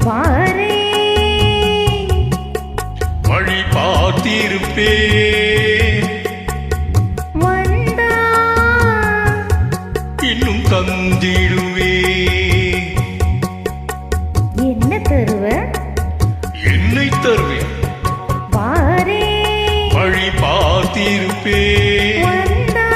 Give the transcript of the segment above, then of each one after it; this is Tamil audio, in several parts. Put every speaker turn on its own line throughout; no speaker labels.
வாரே
வழி பார்த்திருப்பே
வந்தா
இன்னும் தந்திடுவே
என்ன தருவ
என்னை தருவேன்
வாரே
வழி பார்த்திருப்பே
வந்தா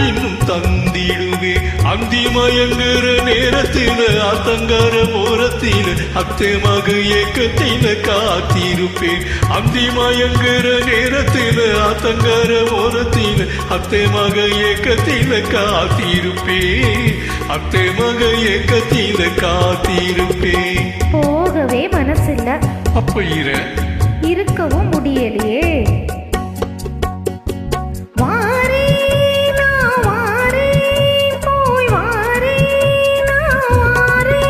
இன்னும் தந்திடுவே அந்தி மயங்குற நேரத்தில அத்தங்கர ஓரத்தில அத்தை மக ஏக்கத்தில காத்திருப்பேன் அந்தி மயங்குற நேரத்தில அத்தங்கர ஓரத்தில அத்தை மக ஏக்கத்தில காத்திருப்பேன் அத்தை மக ஏக்கத்தில காத்திருப்பேன்
போகவே மனசில்ல
அப்ப
இருக்கவும் முடியலையே வாரே நான் வாரே போய் வாரே நான் வாரே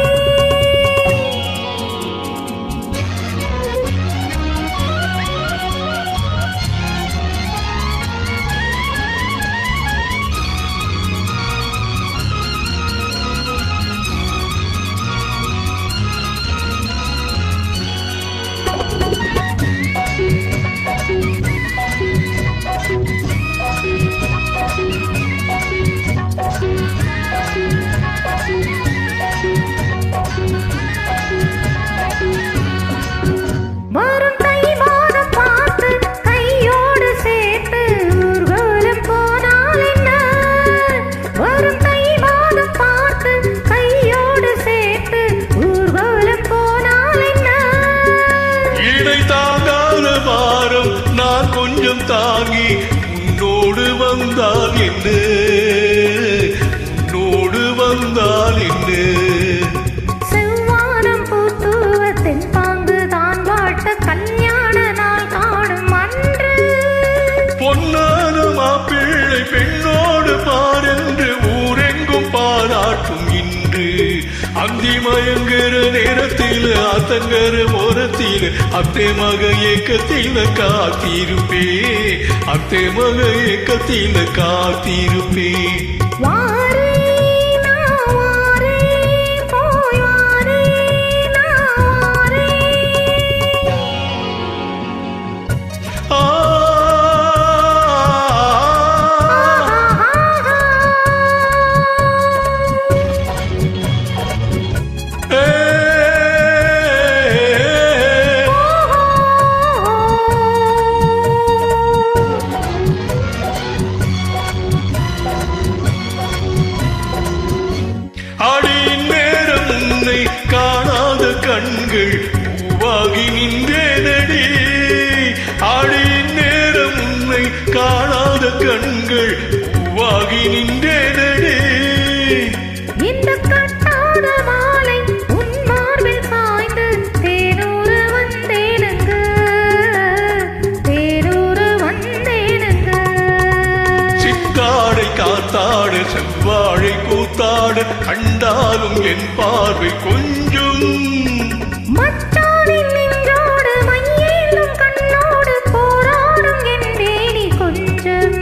வரும் தை மாதம் பார்த்து கையோடு சேர்த்து ஊர்வலம் போனால் என்ன வரும் தை மாதம் பார்த்து கையோடு சேர்த்து ஊர்வலம் போனால் என்ன
இடை தாங்காத பாரம் நான் கொஞ்சம் தாங்கி உன்னோடு வந்தால் என்ன உன்னோடு வந்தால் என்ன
செவ்வானம் பூத்துவத்தின் பாங்கு தான் வாட்ட கல்யாண நாள் காணும் அன்று
பொன்னான மாப்பிள்ளை பெண்ணோடு பாரென்று ஊரெங்கும் பாராட்டும் இன்று அந்தி மயங்குற நேரத்தில் அத்தங்கர ஓரத்தில் அத்தை மக ஏக்கத்தில் காத்திருப்பே அத்தை மக ஏக்கத்தில் காத்திருப்பே
வாரே நான் வாரே போய் வாரே நான் வாரே
ஆ ஆடியின் நேரம் உன்னை காணாத கண்கள் பூவாகி நின்றேனடி ஆடியின் நேரம் உன்னை காணாத கண்கள் பூவாகி நின்றேனடி
இந்த கட்டாத மாலை உன் மார்பில் சாய்ந்து தேனூறு வந்தேனுங்க தேனூறு வந்தேனுங்க
சித்தாடை காத்தாட செவ்வாழை கூத்தாட கண்டாலும் என் பார்வை கொஞ்சம்
மச்சானின் நெஞ்சோடு மையேந்தும் கண்ணோடு போராடும் என் தேனி கொஞ்சம்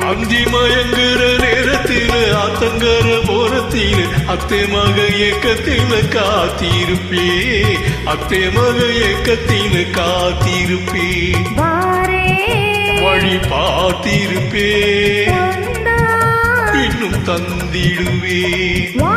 அந்தி மயங்குற நேரத்தில் அத்தங்கர ஓரத்தில் அத்தை மக ஏக்கத்தில் காத்திருப்பே அத்தை மக ஏக்கத்தில் காத்திருப்பே
வாரே
வழி பார்த்திருப்பே
வந்தா
இன்னும் தந்திடுவே
வா